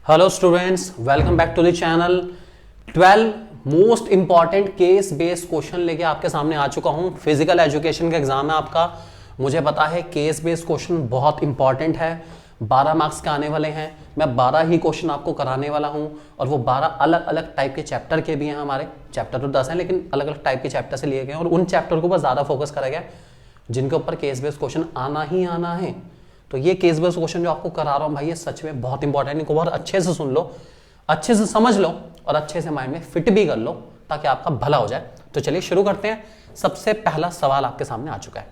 Hello students, welcome back to the channel. 12 most important case based question लेके आपके सामने आ चुका हूं। फिजिकल एजुकेशन का एग्जाम है आपका, मुझे पता है केस बेस्ड क्वेश्चन बहुत इंपॉर्टेंट है। 12 मार्क्स के आने वाले हैं। मैं 12 ही क्वेश्चन आपको कराने वाला हूं और वो 12 अलग अलग टाइप के चैप्टर के भी हैं। हमारे चैप्टर तो 10 हैं लेकिन अलग अलग टाइप के चैप्टर से लिए गए हैं और उन चैप्टर के ऊपर ज़्यादा फोकस करा गया जिनके ऊपर केस बेस्ड क्वेश्चन आना ही आना है। तो ये केस बेस्ड क्वेश्चन जो आपको करा रहा हूं भाई, ये सच में बहुत इंपॉर्टेंट है। इनको बहुत अच्छे से सुन लो, अच्छे से समझ लो और अच्छे से माइंड में फिट भी कर लो ताकि आपका भला हो जाए। तो चलिए शुरू करते हैं। सबसे पहला सवाल आपके सामने आ चुका है।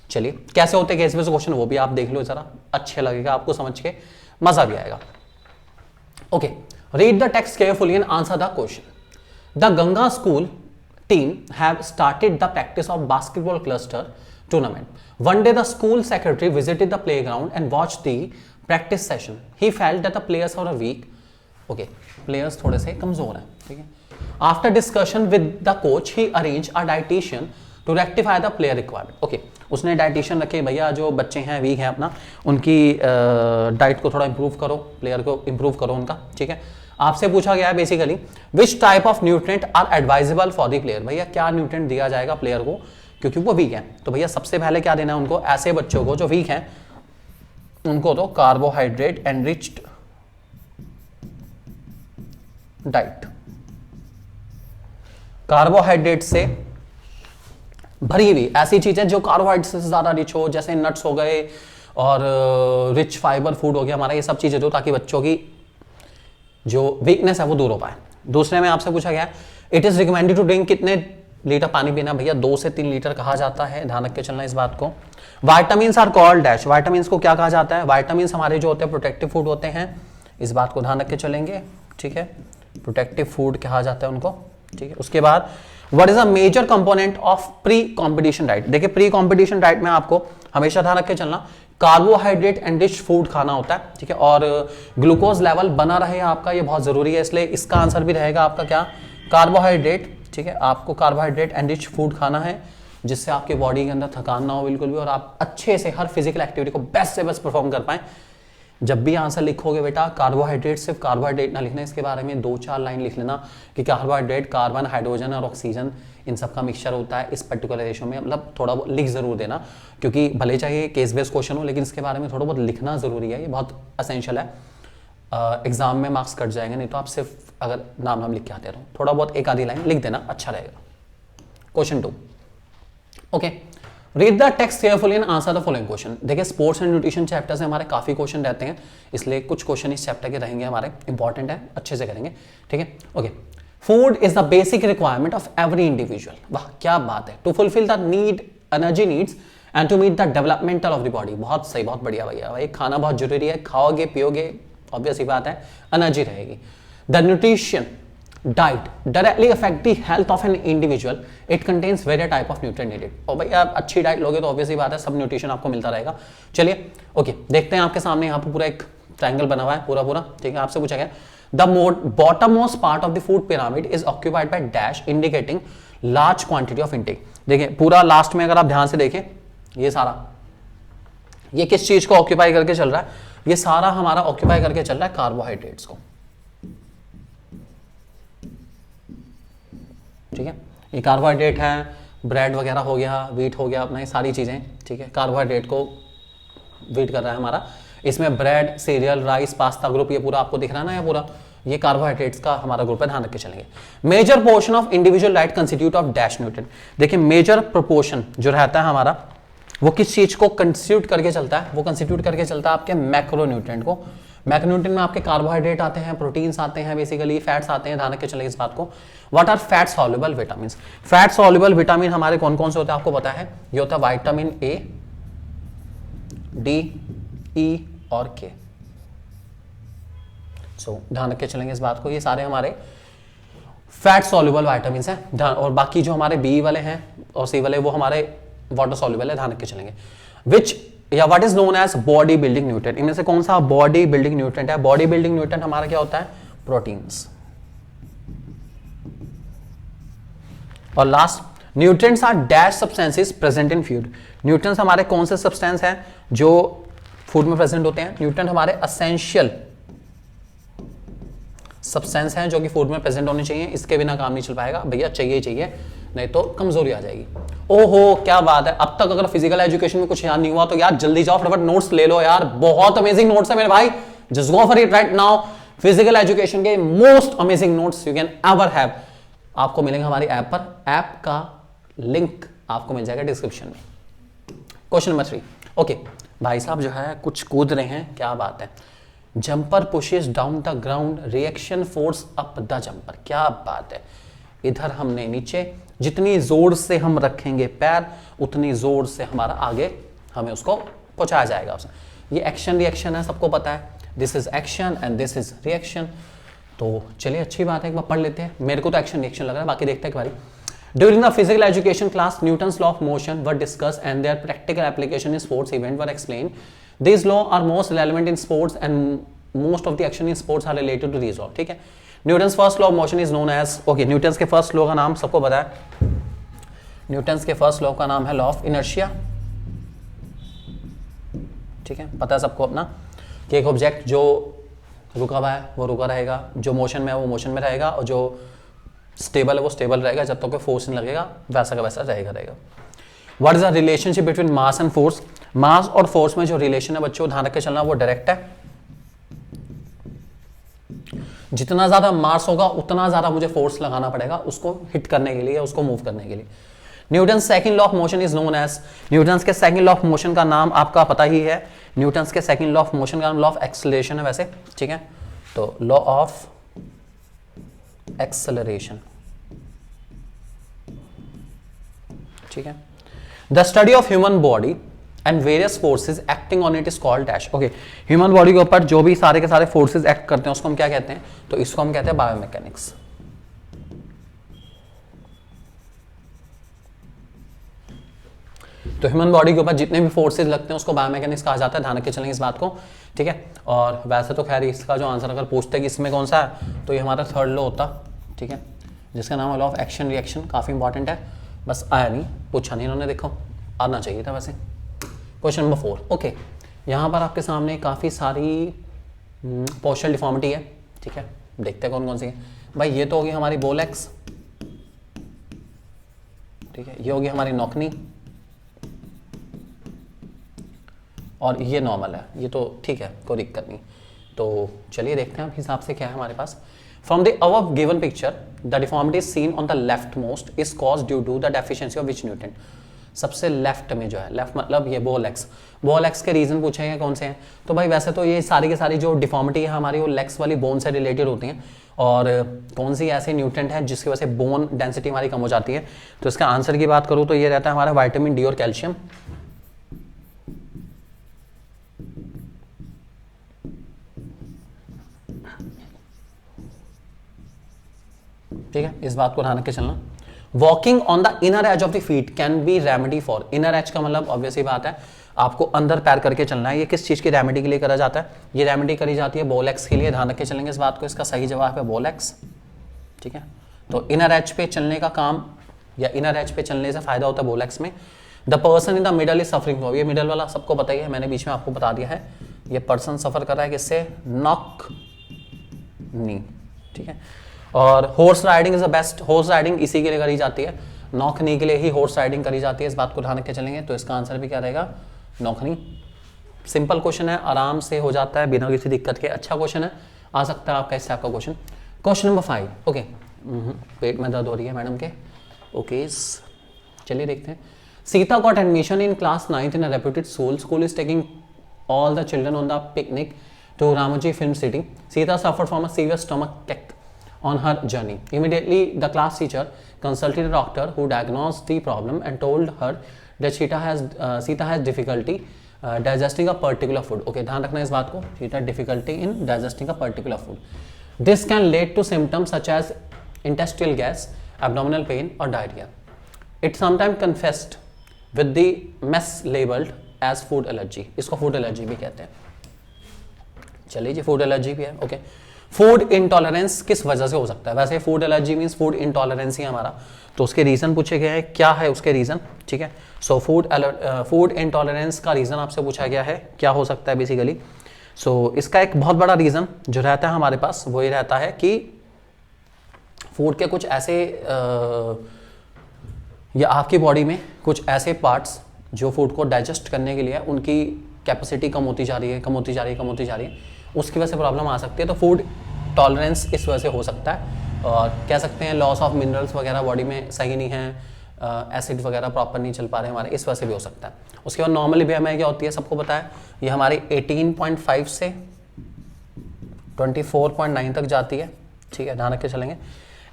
चलिए कैसे होते हैं केस बेस्ड क्वेश्चन वो भी आप देख लो जरा, अच्छे लगेगा आपको, समझ के मजा भी आएगा। Okay, read the text carefully and answer the question. The Ganga school team have started the practice of basketball cluster tournament. One day the school secretary visited the playground and watched the practice session. He felt that the players were weak. Okay, players थोड़े से कमजोर हैं, ठीक है। After discussion with the coach, he arranged a dietitian to rectify the player requirement. Okay, उसने dietitian रखे, भैया जो बच्चे हैं वीक हैं अपना, उनकी डाइट को थोड़ा इंप्रूव करो, प्लेयर को इंप्रूव करो उनका, ठीक है। आपसे पूछा गया है basically which type of nutrient are advisable for the player. भैया क्या न्यूट्रिएंट दिया जाएगा प्लेयर को क्योंकि वो वीक है। तो भैया सबसे पहले क्या देना है उनको, ऐसे बच्चों को जो वीक हैं उनको तो कार्बोहाइड्रेट एनरिच्ड डाइट, कार्बोहाइड्रेट से भरी हुई ऐसी चीजें जो कार्बोहाइड्रेट से ज्यादा रिच हो, जैसे नट्स हो गए और रिच फाइबर फूड हो गया हमारा, ये सब चीजें दो ताकि बच्चों की जो वीकनेस है वो दूर हो पाए। दूसरे में आपसे पूछा गया it is recommended to drink, कितने लीटर पानी पीना। भैया 2 से 3 लीटर कहा जाता है, ध्यान रख के चलना इस बात को। Vitamins are called dash, vitamins को क्या कहा जाता है। वाइटामिन्स हमारे जो होते हैं प्रोटेक्टिव फूड होते हैं, इस बात को ध्यान रख के चलेंगे, ठीक है। प्रोटेक्टिव फूड कहा जाता है उनको, ठीक है। उसके बाद what is a major component of pre competition diet. देखिए प्री कॉम्पिटिशन डाइट में आपको हमेशा ध्यान रख के चलना कार्बोहाइड्रेट एंड रिच फूड खाना होता है, ठीक है। और ग्लूकोज लेवल बना रहे आपका, ये बहुत जरूरी है, इसलिए इसका आंसर भी रहेगा आपका क्या, कार्बोहाइड्रेट, ठीक है। आपको कार्बोहाइड्रेट एंड रिच फूड खाना है जिससे आपके बॉडी के अंदर थकान ना हो बिल्कुल भी और आप अच्छे से हर फिजिकल एक्टिविटी को बेस्ट से बेस्ट परफॉर्म कर पाए। जब भी आंसर लिखोगे बेटा कार्बोहाइड्रेट, सिर्फ कार्बोहाइड्रेट ना लिखना, इसके बारे में 2-4 लाइन लिख लेना कि कार्बोहाइड्रेट कार्बन, हाइड्रोजन और ऑक्सीजन इन सब का मिक्सचर होता है इस पर्टिकुलर रेशो में। मतलब थोड़ा बहुत लिख जरूर देना क्योंकि भले चाहे केस बेस्ड क्वेश्चन हो लेकिन इसके बारे में थोड़ा बहुत लिखना जरूरी है, ये बहुत असेंशियल है। एग्जाम में मार्क्स कट जाएंगे, नहीं तो आप सिर्फ अगर नाम लिख के आते रहो, थोड़ा बहुत एक आधी लाइन लिख देना, अच्छा रहेगा। Question 2, okay, read the text carefully and answer the following question. देखिए स्पोर्ट्स एंड न्यूट्रिशन चैप्टर से हमारे काफी क्वेश्चन रहते हैं, इसलिए कुछ क्वेश्चन इस चैप्टर के रहेंगे हमारे, इंपॉर्टेंट है, अच्छे से करेंगे, ठीक है। Okay, food is the basic requirement of every individual. वाह क्या बात है। To fulfil the need, energy needs and to meet the developmental of the body. बहुत सही, बहुत बढ़िया भैया, भाई खाना बहुत जरूरी है, खाओगे पियोगे ऑब्वियस ही बात है एनर्जी रहेगी। The nutrition diet directly affect the health of an individual, it contains various type of nutrient needed. और भाई आप अच्छी डाइट लोगे तो ऑब्वियस ही बात है सब न्यूट्रिशन आपको मिलता रहेगा। चलिए ओके, देखते हैं आपके सामने यहाँ पर पूरा एक ट्रायंगल बना हुआ है पूरा, ठीक है। आपसे पूछा गया the bottom most part of the food pyramid is occupied by dash indicating large quantity of intake. देखिए पूरा लास्ट में अगर आप ध्यान से देखें ये सारा, ये किस चीज को ऑक्यूपाई करके चल रहा है, ये सारा हमारा ऑक्यूपाई करके चल रहा है कार्बोहाइड्रेट्स को, ठीक है। ये कार्बोहाइड्रेट है, ब्रेड वगैरह हो गया, व्हीट हो गया अपना, ये सारी चीजें, ठीक है, कार्बोहाइड्रेट को व्हीट कर रहा है हमारा। इसमें bread, serial, rice, pasta group, ये पूरा आपको दिख रहा है ना, ये पूरा ये कार्बोहाइड्रेट्स का हमारा ग्रुप है, ध्यान रख के चलेंगे। Major portion of individual diet constitute of dash nutrient. देखिए मेजर प्रोपोर्शन जो रहता है हमारा वो किस चीज को कंस्टिट्यूट करके चलता है, वो कंस्टिट्यूट करके चलता है आपके मैक्रोन्यूट्रिएंट को। मैक्रोन्यूट्रिएंट में आपके कार्बोहाइड्रेट आते हैं, प्रोटीन्स आते हैं, बेसिकली फैट्स आते हैं, ध्यान रख के चलेंगे इस बात को। What are fat soluble vitamin. Fat soluble vitamin हमारे कौन कौन से होते हैं आपको पता है, ये होता है विटामिन ए, डी, ई और के। सो ध्यान रख के चलेंगे इस बात को, ये सारे हमारे फैट सॉल्युबल विटामिन हैं। ध्यान, और बाकी जो हमारे बी वाले हैं और सी वाले वो हमारे वाटर सॉल्युबल है, ध्यान रख के चलेंगे। विच या what is known as body building nutrient, इनमें से कौन सा बॉडी बिल्डिंग न्यूट्रिएंट है। बॉडी बिल्डिंग न्यूट्रिएंट हमारा क्या होता है, प्रोटीन्स। और last nutrients are dash substances present in food. Nutrients हमारे कौन से सब्सटेंस हैं जो फूड में प्रेजेंट होते हैं। न्यूट्रिएंट हमारे असेंशियल सब्सटेंस हैं जो कि फूड में प्रेजेंट होने चाहिए, इसके बिना काम नहीं चल पाएगा भैया, चाहिए ही चाहिए, नहीं तो कमजोरी आ जाएगी। ओहो क्या बात है, अब तक अगर फिजिकल एजुकेशन में कुछ याद नहीं हुआ तो यार जल्दी जाओ फटाफट नोट्स ले लो यार, बहुत अमेजिंग नोट्स है मेरे भाई, just go for it right now. Physical education के most amazing notes you can ever have आपको मिलेंगे हमारी ऐप पर, ऐप का लिंक आपको मिल जाएगा डिस्क्रिप्शन में। क्वेश्चन नंबर 3, ओके भाई साहब जो है कुछ कूद रहे हैं, क्या बात है। Jumper pushes down the ground, reaction force up the jumper, क्या बात है। इधर हमने नीचे, जितनी जोर से हम रखेंगे पैर उतनी जोर से हमारा आगे हमें उसको पहुंचाया जाएगा उसे। ये एक्शन रिएक्शन है, सबको पता है, this is action and this is reaction. तो चलिए अच्छी बात है, एक बार पढ़ लेते हैं। मेरे को तो एक्शन रिएक्शन लग रहा है, बाकी देखते हैं एक बारी। During the physical education class, Newton's law of motion were discussed and their practical application in sports event were explained. These laws are most relevant in sports and most of the action in sports are related to these laws. ठीक है, Newton's first law of motion is known as, okay, Newton's के first law का नाम सबको पता है, Newton's के first law का नाम है law of inertia। ठीक है, पता है सबको अपना कि एक ऑब्जेक्ट जो रुका हुआ है वो रुका रहेगा, जो मोशन में है वो मोशन में रहेगा, और जो स्टेबल है वो स्टेबल रहेगा, जब तक फोर्स नहीं लगेगा वैसा का वैसा रहेगा। What is the relationship between mass and force, mass और फोर्स में जो रिलेशन है बच्चों ध्यान रख के चलना, वो डायरेक्ट है। जितना ज्यादा मास होगा उतना ज्यादा मुझे फोर्स लगाना पड़ेगा उसको हिट करने के लिए, उसको मूव करने के लिए। Newton second law of motion is known as, Newton के सेकंड लॉ ऑफ मोशन का नाम आपका पता ही है, न्यूटन के सेकंड लॉ ऑफ मोशन का नाम लॉ ऑफ एक्सेलरेशन है वैसे। ठीक है, तो लॉ ऑफ एक्सेलरेशन। ठीक है, the study of human body and various forces acting on it is called dash. Okay, human body के ऊपर जो भी सारे के सारे फोर्सेज एक्ट करते हैं उसको हम क्या कहते हैं, तो इसको हम कहते हैं बायोमैकेनिक्स। तो ह्यूमन बॉडी के ऊपर जितने भी फोर्सेज लगते हैं उसको बायोमैकेनिक्स कहा जाता है, ध्यान रख चलेंगे इस बात को। ठीक है, और वैसे तो खैर इसका जो आंसर अगर पूछते हैं कि इसमें कौन सा है, तो ये हमारा थर्ड लॉ होता। ठीक है, जिसका नाम है लॉ ऑफ एक्शन रिएक्शन, काफी इंपॉर्टेंट है, बस आया नहीं, पूछा नहीं इन्होंने, देखो आना चाहिए था वैसे। क्वेश्चन नंबर 4, ओके, यहाँ पर आपके सामने काफ़ी सारी पोस्चरल डिफॉर्मिटी है। ठीक है, देखते हैं कौन कौन सी है भाई। ये तो होगी हमारी बोलेक्स, ठीक है, ये होगी हमारी नॉकनी, और ये नॉर्मल है, ये तो ठीक है, कोई दिक्कत नहीं। तो चलिए देखते हैं अब हिसाब से क्या है हमारे पास। From the above given picture, the deformity seen on the leftmost is caused due to the deficiency of which nutrient? सबसे लेफ्ट में जो है, लेफ्ट मतलब ये बोलेक्स, बोलेक्स के रीजन पूछे हैं कौन से हैं, तो भाई वैसे तो ये सारी के सारी जो डिफॉर्मिटी है हमारी वो लेग्स वाली बोन से रिलेटेड होती हैं, और कौन सी ऐसे न्यूट्रेंट है जिसकी वजह से बोन डेंसिटी हमारी कम हो जाती है। तो इसका आंसर की बात करूँ तो ये रहता है हमारा विटामिन डी और कैल्शियम। ठीक है, इस बात को ध्यान रख के चलना। Walking on the inner as of the feet can be remedy for, inner as का मतलब ऑब्वियसली बात है आपको अंदर पैर करके चलना है। ये किस चीज की रेमेडी के लिए करा जाता है, ये रेमेडी करी जाती है बोलेक्स के लिए, ध्यान रख के चलेंगे इस बात को। इसका सही जवाब है बोलेक्स। ठीक है, तो इनर एज पे चलने का काम या इनर एज पे चलने से फायदा होता है बोलेक्स में। The person in the middle is suffering from, ये मिडल वाला सबको पता ही है, मैंने बीच में आपको बता दिया है। ये पर्सन सफर कर रहा है किससे, नॉक नी। ठीक है, और horse riding is the best, horse riding इसी के लिए करी जाती है, नौखनी के लिए ही हॉर्स राइडिंग करी जाती है, इस बात को ध्यान रख के चलेंगे। तो इसका आंसर भी क्या रहेगा, नौखनी। सिंपल क्वेश्चन है, आराम से हो जाता है बिना किसी दिक्कत के, अच्छा क्वेश्चन है, आ सकता है आपका इस टाइप का क्वेश्चन। क्वेश्चन नंबर 5, ओके, पेट में दर्द हो रही है मैडम के, ओके चलिए देखते हैं। Sita got admission in class 9th in a reputed school, school is taking all the children on the picnic to Ramoji Film City. Sita suffered from a severe stomach ache on her journey. Immediately, the class teacher consulted a doctor who diagnosed the problem and told her that Sita has difficulty digesting a particular food. Okay, ध्यान रखना इस बात को, Sita difficulty in digesting a particular food. This can lead to symptoms such as intestinal gas, abdominal pain, or diarrhea. It sometimes confessed with the mess labeled as food allergy, इसको food allergy भी कहते हैं। चलिए जी, food allergy भी है। Okay, food intolerance किस वजह से हो सकता है, वैसे food allergy means food intolerance ही हमारा, तो उसके रीजन पूछे गए हैं, क्या है उसके रीजन। ठीक है, सो फूड इंटॉलरेंस का रीजन आपसे पूछा गया है, क्या हो सकता है बेसिकली। सो इसका एक बहुत बड़ा रीज़न जो रहता है हमारे पास वो ये रहता है कि फूड के कुछ ऐसे या आपकी बॉडी में कुछ ऐसे पार्ट्स जो फूड को डाइजेस्ट करने के लिए उनकी कैपेसिटी कम होती जा रही है, कम होती जा रही है, उसकी वजह से प्रॉब्लम आ सकती है। तो फूड टॉलरेंस इस वजह से हो सकता है, और कह सकते हैं लॉस ऑफ मिनरल्स वगैरह बॉडी में सही नहीं है, एसिड वगैरह प्रॉपर नहीं चल पा रहे हमारे, इस वजह से भी हो सकता है। उसके बाद नॉर्मली भी हमें क्या होती है, सबको पता है, ये हमारी 18.5 से 24.9 तक जाती है, ठीक है, ध्यान रख के चलेंगे।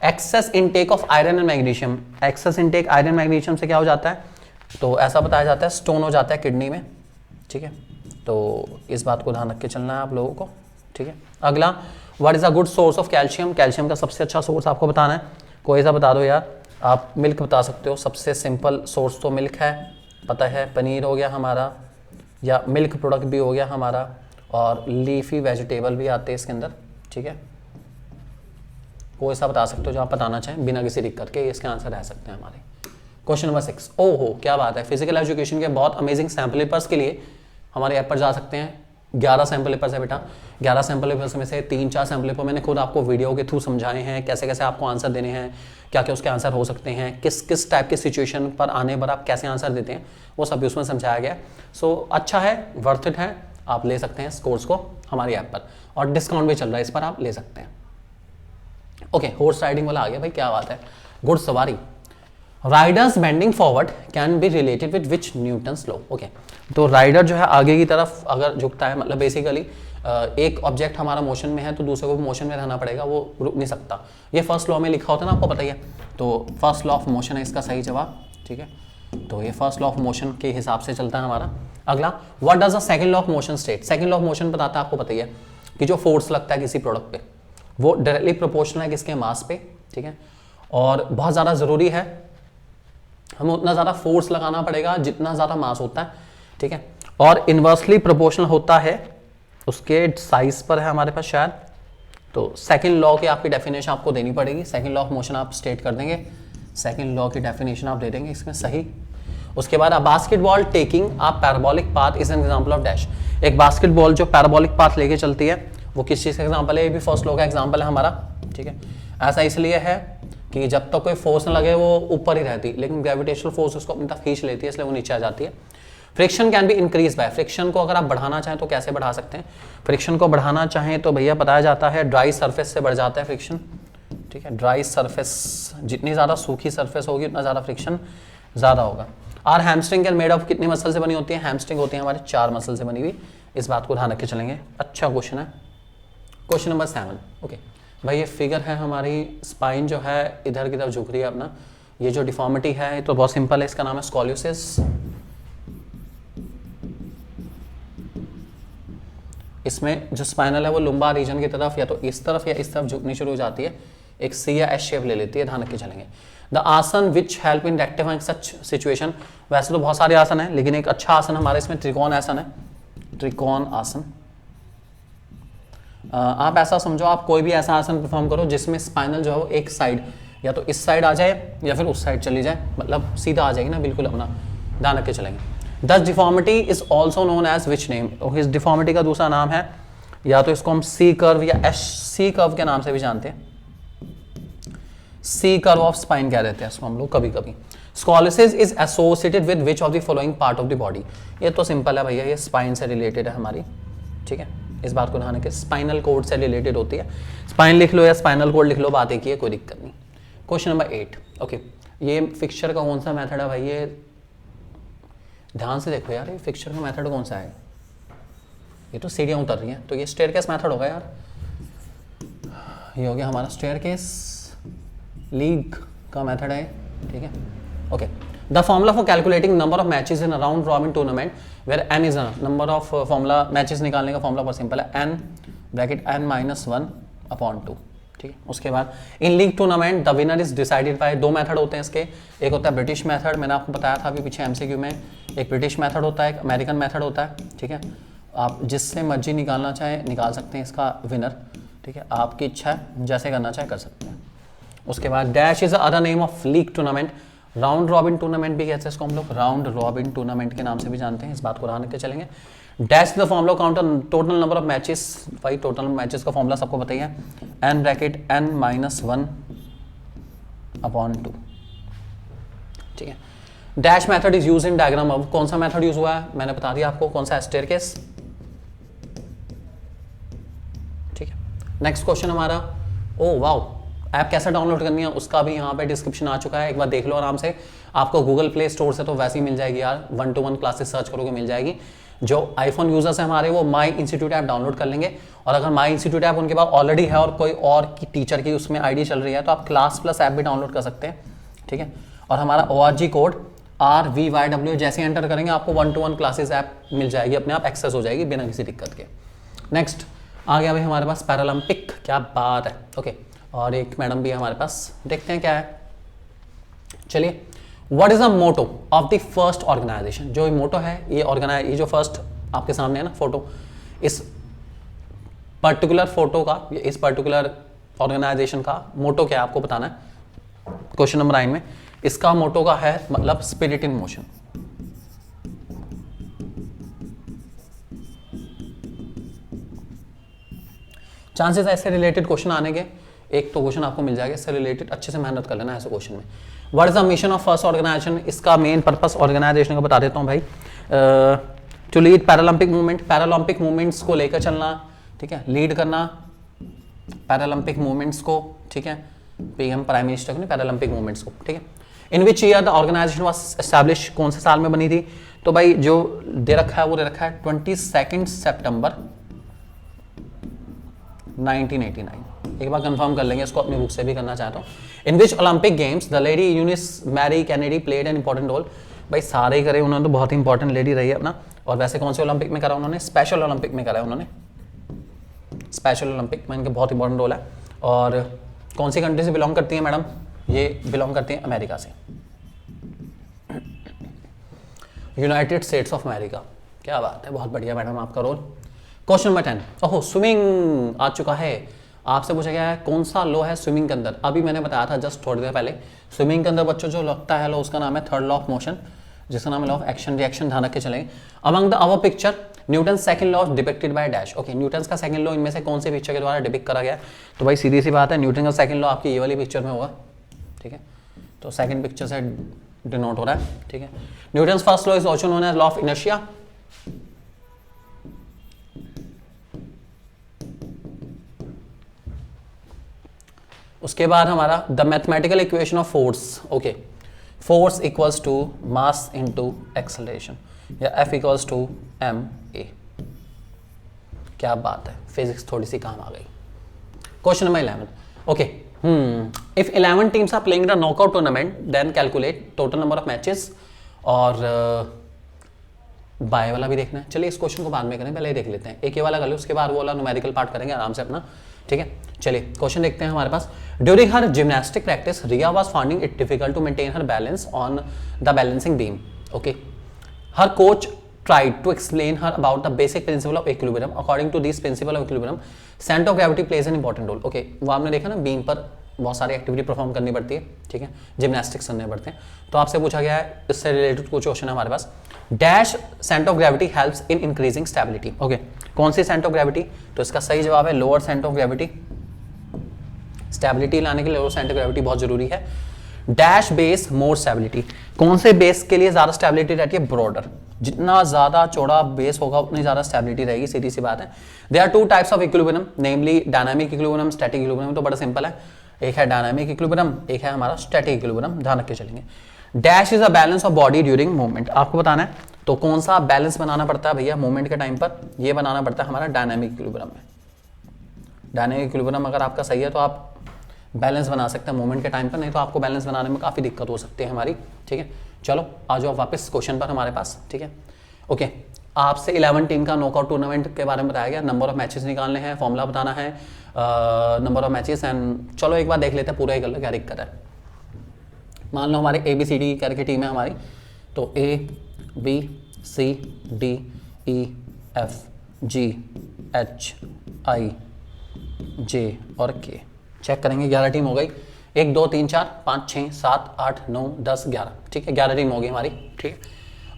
Excess intake of iron and magnesium, excess intake iron magnesium से क्या हो जाता है, तो ऐसा बताया जाता है स्टोन हो जाता है किडनी में, ठीक है। तो इस बात को ध्यान रख के चलना है आप लोगों को, ठीक है। अगला, what is a good source of calcium, calcium का सबसे अच्छा सोर्स आपको बताना है, कोई सा बता दो यार, आप मिल्क बता सकते हो, सबसे सिंपल सोर्स तो मिल्क है, पता है, पनीर हो गया हमारा, या मिल्क प्रोडक्ट भी हो गया हमारा, और लीफी वेजिटेबल भी आते हैं इसके अंदर, ठीक है। कोई सा बता सकते हो जो आप बताना चाहें बिना किसी दिक्कत के, इसके आंसर रह सकते हैं हमारे। क्वेश्चन नंबर 6, ओहो क्या बात है, फिजिकल एजुकेशन के बहुत अमेजिंग सैम्पल पेपर्स के लिए हमारे ऐप पर जा सकते हैं। 11 सैम्पल पेपर्स है बेटा, 11 सैम्पल पेपर्स में से 3-4 सैम्पल पेपर मैंने खुद आपको वीडियो के थ्रू समझाए हैं, कैसे कैसे आपको आंसर देने हैं, क्या क्या उसके आंसर हो सकते हैं, किस किस टाइप के सिचुएशन पर आने पर आप कैसे आंसर देते हैं, वो सब उसमें समझाया गया। सो अच्छा है, वर्थ इट है, आप ले सकते हैं इस कोर्स को हमारी ऐप पर, और डिस्काउंट भी चल रहा है, इस पर आप ले सकते हैं। ओके, हॉर्स राइडिंग वाला आ गया भाई, क्या बात है, घुड़ सवारी। Riders bending forward can be related with which Newton's law. Okay, तो राइडर जो है आगे की तरफ अगर झुकता है, मतलब बेसिकली एक ऑब्जेक्ट हमारा मोशन में है तो दूसरे को भी मोशन में रहना पड़ेगा, वो रुक नहीं सकता। ये फर्स्ट लॉ में लिखा होता है ना, आपको पता ही है, तो फर्स्ट लॉ ऑफ मोशन है इसका सही जवाब, ठीक है। तो ये फर्स्ट लॉ ऑफ मोशन के हिसाब से चलता है हमारा। अगला, what does the second law of motion state, second law of motion बताता है, आपको पता ही है कि जो फोर्स लगता है किसी प्रोडक्ट पे वो डायरेक्टली प्रोपोर्शनल है किसके, मास पे, ठीक है। और बहुत ज़्यादा ज़रूरी है, हमें उतना ज़्यादा फोर्स लगाना पड़ेगा जितना ज़्यादा मास होता है, ठीक है। और इन्वर्सली प्रोपोर्शनल होता है उसके साइज पर है हमारे पास शायद। तो सेकंड लॉ की आपकी डेफिनेशन आपको देनी पड़ेगी, सेकंड लॉ ऑफ मोशन आप स्टेट कर देंगे, सेकंड लॉ की डेफिनेशन आप दे देंगे इसमें सही। उसके बाद basketball taking a parabolic path is an example of dash, एक बास्केटबॉल जो पैराबोलिक पाथ लेके चलती है वो किस चीज़ का एग्जांपल है, ये भी फर्स्ट लॉ का एग्जांपल है हमारा, ठीक है। ऐसा इसलिए है कि जब तक कोई फोर्स न लगे वो ऊपर ही रहती, लेकिन ग्रेविटेशनल फोर्स उसको अपनी तरफ खींच लेती है, इसलिए वो नीचे आ जाती है। Friction can be increase by, friction को अगर आप बढ़ाना चाहें तो कैसे बढ़ा सकते हैं, फ्रिक्शन को बढ़ाना चाहें तो भैया बताया जाता है ड्राई सरफेस से बढ़ जाता है फ्रिक्शन, ठीक है। ड्राई सरफेस, जितनी ज़्यादा सूखी सरफेस होगी उतना ज़्यादा फ्रिक्शन ज़्यादा होगा। Are hamstring can made of कितनी मसल से बनी होती है, हैमस्ट्रिंग होती है हमारे 4 मसल से बनी हुई, इस बात को ध्यान रख के चलेंगे। अच्छा क्वेश्चन है। क्वेश्चन नंबर 7, ओके भाई, ये फिगर है हमारी, स्पाइन जो है इधर की तरफ झुक रही है अपना, ये जो डिफॉर्मिटी है तो बहुत सिंपल है, इसका नाम है स्कोलियोसिस। इसमें जो स्पाइनल है वो लुम्बार रीजन की तरफ या तो इस तरफ या इस तरफ झुकनी शुरू हो जाती है, एक सी या एस शेप ले लेती है, ध्यान रख के चलेंगे। द आसन which help in rectifying such situation, वैसे तो बहुत सारे आसन हैं लेकिन एक अच्छा आसन हमारे इसमें त्रिकोण आसन है, त्रिकोण आसन। आप ऐसा समझो, आप कोई भी ऐसा आसन परफॉर्म करो जिसमें स्पाइनल जो है वो एक साइड या तो इस साइड आ जाए या फिर उस साइड चली जाए, मतलब सीधा आ जाएगी ना बिल्कुल अपना, ध्यान रख के चलेंगे। This deformity is also known as which name, इस डिफॉर्मिटी का दूसरा नाम है, या तो इसको हम सी कर्व या एस सी कर्व के नाम से भी जानते हैं, सी कर्व ऑफ स्पाइन कह देते हैं इसको हम लोग कभी कभी। Scoliosis is associated with which of the following part of the body, ये तो सिंपल है भैया, ये स्पाइन से रिलेटेड है हमारी, ठीक है। इस बात को ध्यान रखें, स्पाइनल कोड से रिलेटेड होती है, स्पाइन लिख लो या स्पाइनल कोड लिख लो, बात एक ही है, कोई दिक्कत नहीं। क्वेश्चन नंबर 8, ओके, ये फिक्सचर का कौन सा मेथड है भाई, ये ध्यान से देखो यार, ये फिक्सचर का मेथड कौन सा है, ये तो सीढ़ियाँ उतर रही हैं, तो ये स्टेयरकेस मेथड होगा यार, ये हो गया हमारा स्टेयरकेस लीग का मेथड है, ठीक है। Okay, the formula for calculating number of matches in round robin tournament where n is number of formula, matches निकालने का फॉर्मूला बहुत सिंपल है, एन ब्रैकेट n - 1/2, ठीक है। उसके बाद इन league tournament the winner is decided by, 2 method होते हैं इसके, एक होता है ब्रिटिश मेथड, मैंने आपको बताया था अभी पीछे एमसीक्यू में, एक ब्रिटिश मेथड होता है, एक अमेरिकन मेथड होता है, ठीक है। आप जिससे मर्जी निकालना चाहें निकाल सकते हैं इसका विनर, ठीक है, आपकी इच्छा है, जैसे करना चाहे कर सकते हैं। उसके बाद dash is other name of league tournament, round robin tournament भी कहते हैं इसको हम लोग, राउंड रॉबिन टूर्नामेंट के नाम से भी जानते हैं, इस बात को ध्यान रखते चलेंगे। Dash the formula count total number of matches, भाई टोटल मैचेस का फॉर्मूला सबको बताइए, n ब्रैकेट n माइनस 1/2, ठीक है। Dash method is use in diagram, अब कौन सा मेथड यूज हुआ है मैंने बता दिया आपको, कौन सा, स्टेयरकेस, ठीक है। नेक्स्ट क्वेश्चन हमारा, ओ वाओ, ऐप कैसे डाउनलोड करनी है उसका भी यहाँ पे डिस्क्रिप्शन आ चुका है, एक बार देख लो आराम से, आपको गूगल प्ले स्टोर से तो वैसे ही मिल जाएगी यार, 1-to-1 क्लासेस सर्च करोगे मिल जाएगी। जो आईफोन यूजर्स हैं हमारे वो माई इंस्टीट्यूट ऐप डाउनलोड कर लेंगे, और अगर माई इंस्टीट्यूट ऐप उनके पास ऑलरेडी है और कोई और की टीचर की उसमें आईडी चल रही है तो आप क्लास प्लस ऐप भी डाउनलोड कर सकते हैं, ठीक है। और हमारा ORG कोड RVYW जैसे एंटर करेंगे आपको 1-to-1 क्लासेस ऐप मिल जाएगी, अपने आप एक्सेस हो जाएगी बिना किसी दिक्कत के। नेक्स्ट आ गया भाई हमारे पास पैरालंपिक, क्या बात है, ओके। और एक मैडम भी है हमारे पास, देखते हैं क्या है, चलिए। What is the motto of the first organization, जो मोटो है ये जो फर्स्ट आपके सामने है ना फोटो, इस पर्टिकुलर फोटो का, इस पर्टिकुलर ऑर्गेनाइजेशन का मोटो क्या है आपको बताना है। क्वेश्चन नंबर 9 में इसका मोटो का है मतलब स्पिरिट इन मोशन, चांसेस ऐसे रिलेटेड क्वेश्चन आने के, एक तो क्वेश्चन आपको मिल जाएगा इससे रिलेटेड, अच्छे से मेहनत कर लेना ऐसे क्वेश्चन में। What is the mission of first organization, इसका मेन पर्पस ऑर्गेनाइजेशन का बता देता हूँ भाई, to lead Paralympic movement, Paralympic movements को लेकर चलना, ठीक है, लीड करना पैरालंपिक मूवमेंट्स को, ठीक है, पीएम प्राइम मिनिस्टर को नहीं, पैरालंपिक मूवमेंट्स को, ठीक है। In which year the organisation was establish, कौन से साल में बनी थी, तो भाई जो दे रखा है वो दे रखा है 22 सितंबर 1989, एक बार कंफर्म कर लेंगे इसको, अपनी बुक से भी करना चाहता हूँ। In which Olympic games the lady Eunice Mary Kennedy played an important role, भाई सारे ही करे उन्होंने तो, बहुत ही इंपॉर्टेंट लेडी रही है अपना। और वैसे कौन से ओलंपिक में करा उन्होंने, स्पेशल ओलंपिक में करा है उन्होंने, स्पेशल ओलंपिक में इनका बहुत इंपॉर्टेंट रोल है। और कौन सी कंट्री से बिलोंग करती है मैडम, ये बिलोंग करती है अमेरिका से, यूनाइटेड स्टेट्स ऑफ अमेरिका, क्या बात है, बहुत बढ़िया मैडम आपका रोल। क्वेश्चन नंबर 10, ओहो स्विमिंग आ चुका है, आपसे पूछा गया है कौन सा लॉ है स्विमिंग के अंदर, अभी मैंने बताया था जस्ट थोड़ी देर पहले, स्विमिंग के अंदर बच्चों जो लगता है लॉ उसका नाम है थर्ड लॉ ऑफ मोशन, जिसका नाम है लॉ ऑफ एक्शन रिएक्शन, ध्यान रख के चलेंगे। Among the our picture Newton second law depicted by dash, okay, Newton का सेकंड लॉ इनमें से कौन से पिक्चर के द्वारा डिपिक्ट करा गया है, तो भाई सीधी सी बात है न्यूटन का सेकंड लॉ आपकी ये वाली पिक्चर में होगा, ठीक है, तो सेकंड पिक्चर से डिनोट हो रहा है, ठीक है। Newton first law is also known as law of inertia, उसके बाद हमारा the mathematical equation of force, okay, force equals to mass into acceleration, या F इक्वल्स टू ma, क्या बात है, फिजिक्स थोड़ी सी काम आ गई। Question number 11, okay, if 11 teams are playing the knockout tournament then calculate total number of matches, और bye वाला भी देखना है, चलिए इस क्वेश्चन को बाद में करें, पहले ही देख लेते हैं, एक ये वाला कर लो, उसके बाद वो वाला न्यूमेरिकल पार्ट करेंगे आराम से अपना, ठीक है। चलिए क्वेश्चन देखते हैं हमारे पास, during her gymnastic practice Riya was finding it difficult to maintain her balance on the balancing beam, okay, her coach tried to explain her about the basic principle of equilibrium. According to this principle of equilibrium, center of gravity plays an important role. Okay, वो आपने देखा ना, beam पर बहुत सारी activity perform करनी पड़ती है, ठीक है, जिम्नास्टिक्स करने पड़ते हैं, तो आपसे पूछा गया है, इससे रिलेटेड कुछ क्वेश्चन है हमारे पास, dash centre of gravity helps in increasing stability, okay, कौन सी सेंटर ऑफ ग्रेविटी, तो इसका सही जवाब है lower centre of gravity, stability लाने के लिए लोअर सेंटर ऑफ ग्रेविटी बहुत जरूरी है। डैश बेस मोर स्टेबिलिटी, कौन से बेस के लिए ज्यादा स्टेबिलिटी रहती है, ब्रॉडर, जितना ज्यादा चौड़ा बेस होगा उतनी ज्यादा स्टेबिलिटी रहेगी, सीधी सी बात है। There are two types of equilibrium, namely dynamic equilibrium, static equilibrium, तो बड़ा सिंपल है, एक है डायनामिक इक्विलिब्रियम, एक है हमारा स्टैटिक इक्विलिब्रियम, ध्यान रख के चलेंगे। Dash is a balance of body during movement, आपको बताना है तो कौन सा बैलेंस बनाना पड़ता है भैया मूवमेंट के टाइम पर, ये बनाना पड़ता है हमारा डायनामिक इक्विलिब्रियम में। डायनामिक इक्विलिब्रियम अगर आपका सही है तो आप बैलेंस बना सकते हैं मूवमेंट के टाइम पर, नहीं तो आपको बैलेंस बनाने में काफ़ी दिक्कत हो सकती है हमारी, ठीक है। चलो आ जाओ वापस क्वेश्चन पर हमारे पास, ठीक है, ओके, आपसे 11 टीम का नॉकआउट टूर्नामेंट के बारे में बताया गया, नंबर ऑफ मैचेस निकालने हैं, फॉर्मूला बताना है नंबर ऑफ मैचेस, एंड चलो एक बार देख लेते हैं पूरा ही कर लो क्या दिक्कत है। मान लो हमारे ABCD करके टीम है हमारी, तो ABCDEFGHIJ और K, चेक करेंगे 11 टीम हो गई, 1 2 3 4 5 6 7 8 9 10 11, ठीक है 11 टीम होगी हमारी, ठीक है।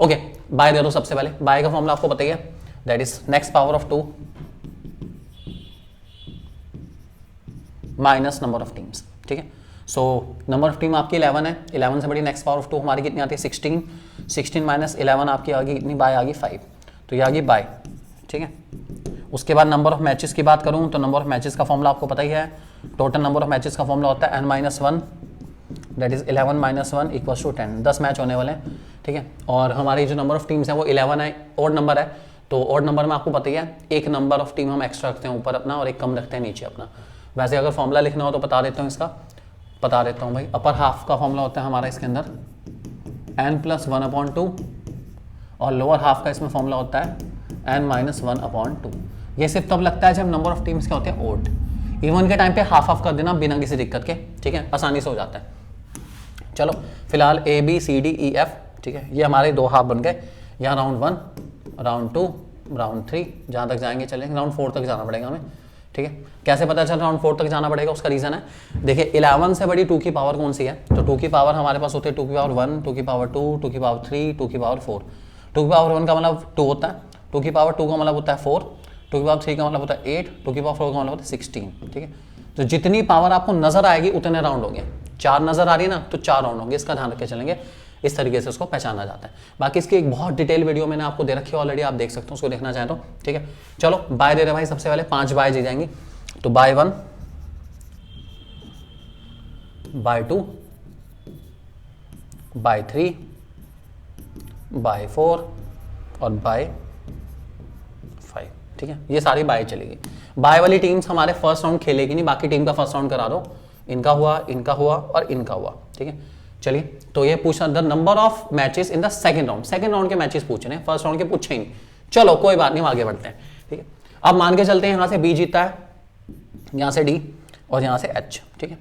ओके, बाय दे दो सबसे पहले। बाय का फॉर्मूला आपको पता ही है, that is next power of 2 minus number of teams, ठीक है। सो नंबर ऑफ टीम आपकी 11 है, 11 से बड़ी नेक्स्ट पावर ऑफ 2 हमारी कितनी आती है 16, 16 माइनस 11 आपकी आ गई कितनी, बाय आ गई 5, तो ये आ गई बाय, ठीक है। उसके बाद नंबर ऑफ मैचेस की बात करूं तो नंबर ऑफ मैचेस का फॉर्मूला आपको पता ही है, टोटल नंबर ऑफ मैचेस का फॉर्मूला होता है n-1, that is 11 - 1 equals to 10, 10 match होने वाले हैं, ठीक है। और हमारी जो नंबर ऑफ टीम्स है वो 11 है, ऑड नंबर है, तो ऑड नंबर में आपको पता ही है एक नंबर ऑफ टीम हम एक्स्ट्रा रखते हैं ऊपर अपना और एक कम रखते हैं नीचे अपना। वैसे अगर फॉर्मूला लिखना हो तो बता देता हूँ, इसका बता देता हूँ भाई। अपर हाफ का फॉर्मूला होता है हमारा इसके अंदर n+1/2 और लोअर हाफ का इसमें फॉर्मूला होता है n-1/2। ये सिर्फ तब लगता है जब नंबर ऑफ टीम्स क्या होते हैं ओड। इवन के टाइम पे हाफ हाफ कर देना बिना किसी दिक्कत के, ठीक है, आसानी से हो जाता है। चलो फिलहाल ABCDEF, ठीक है, ये हमारे 2 हाफ बन गए। यहाँ राउंड 1, राउंड 2, राउंड 3, जहाँ तक जाएंगे चलेंगे, राउंड 4 तक जाना पड़ेगा हमें, ठीक है। कैसे पता चल राउंड 4 तक जाना पड़ेगा, उसका रीजन है, देखिए 11 से बड़ी 2 की पावर कौन सी है, तो 2 की पावर हमारे पास होती है 2 की पावर 1, 2 की पावर 2, 2 की पावर 3, 2 की पावर 4। 2 की पावर 1 का मतलब 2 होता है, 2 की पावर 2 का मतलब होता है 4, 2 की पावर 3 का मतलब होता है 8, 2 की पावर 4 का मतलब होता है 16, ठीक है। तो जितनी पावर आपको नजर आएगी उतने राउंड होंगे। 4 नजर आ रही है ना तो 4 राउंड होंगे, इसका ध्यान रख के चलेंगे। इस तरीके से उसको पहचाना जाता है। बाकी इसकी एक बहुत डिटेल वीडियो मैंने आपको दे रखी है ऑलरेडी, आप देख सकते हो उसको देखना चाहें तो, ठीक है। चलो बाय दे रहे भाई, सबसे पहले 5 बाय दी जाएंगी, तो बाय 1, बाय 2, बाय 3, बाय 4 और बाय 5, ठीक है। ये सारी बाय चलेगी। बाय वाली टीम्स हमारे फर्स्ट राउंड खेलेगी नहीं, बाकी टीम का फर्स्ट राउंड करा दो, इनका हुआ, इनका हुआ और इनका हुआ, ठीक है। चलिए, तो ये पूछना the number of matches in the second round, second round के मैचेस पूछ रहे हैं, फर्स्ट राउंड के पूछे ही नहीं। चलो कोई बात नहीं, आगे बढ़ते हैं, ठीक है। अब मान के चलते हैं यहां से बी जीता है, यहां से डी और यहां से एच, ठीक है।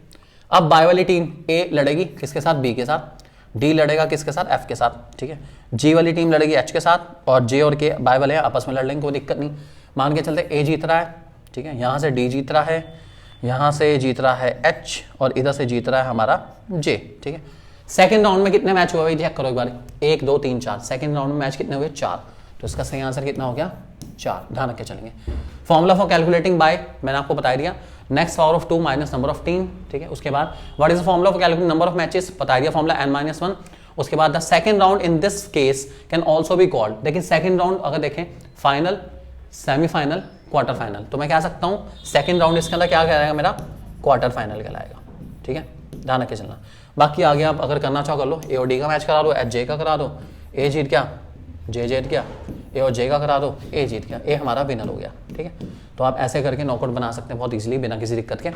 अब बाय वाली टीम ए लड़ेगी किसके साथ, बी के साथ, डी लड़ेगा किसके साथ, एफ के साथ, ठीक है। जी वाली टीम लड़ेगी एच के साथ और जे और के बाय वाले आपस में लड़ लेंगे, कोई दिक्कत नहीं। मान के चलते ए जीत रहा है, ठीक है, यहां से डी जीत रहा है, यहां से जीत रहा है एच और इधर से जीत रहा है हमारा जे, ठीक है। सेकंड राउंड में कितने मैच हुए भाई, चेक करो एक बार, 1 2 3 4, सेकंड राउंड में मैच कितने हुए, 4, तो इसका सही आंसर कितना हो गया, 4, ध्यान रख के चलेंगे। फॉर्मूला फॉर कैलकुलेटिंग बाय मैंने आपको बता दिया, next power of 2 minus number of team, ठीक है। उसके बाद what is the formula for calculating number of matches, बता दिया फॉर्मूला n-1। उसके बाद the second round in this case can also be called, लेकिन सेकंड राउंड अगर देखें फाइनल, सेमीफाइनल, क्वार्टर फाइनल, तो मैं कह सकता हूं सेकंड राउंड इसके अंदर क्या कहलाएगा मेरा, क्वार्टर फाइनल कहलाएगा, ठीक है, ध्यान रख के चलना। बाकी आगे आप अगर करना चाहो कर लो, ए और डी का मैच करा दो, एच जे का करा दो, ए जीत गया, जे जीत गया, ए और जे का करा दो, ए जीत गया, ए हमारा विनर हो गया, ठीक है। तो आप ऐसे करके नॉकआउट बना सकते हैं बहुत इजीली बिना किसी दिक्कत के।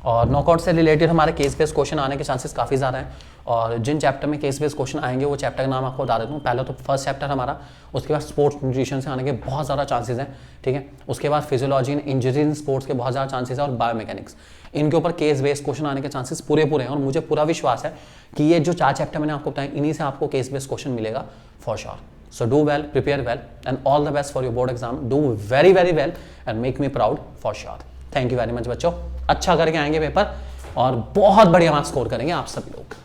और नॉकआउट से रिलेटेड हमारे केस बेस्ड क्वेश्चन आने के चांसेस काफ़ी ज़्यादा हैं, और जिन चैप्टर में केस बेस्ड क्वेश्चन आएंगे वो चैप्टर का नाम आपको बता देता हूँ। पहले तो फर्स्ट चैप्टर हमारा, उसके बाद स्पोर्ट्स न्यूट्रिशन से आने के बहुत ज़्यादा चांसेस हैं, ठीक है। उसके बाद physiology and injury in sports के बहुत ज़्यादा चांसेस है, और बायोमैकेनिक्स, इनके ऊपर केस बेस्ड क्वेश्चन आने के चांसेस पूरे हैं। और मुझे पूरा विश्वास है कि ये जो 4 चैप्टर मैंने आपको बताया इन्हीं से आपको केस बेस्ड क्वेश्चन मिलेगा for sure. So do well, prepare well, and all the best for your board exam. Do very well and make me proud for sure. Thank you very much बच्चों, अच्छा करके आएंगे paper और बहुत बढ़िया marks score करेंगे आप सब लोग।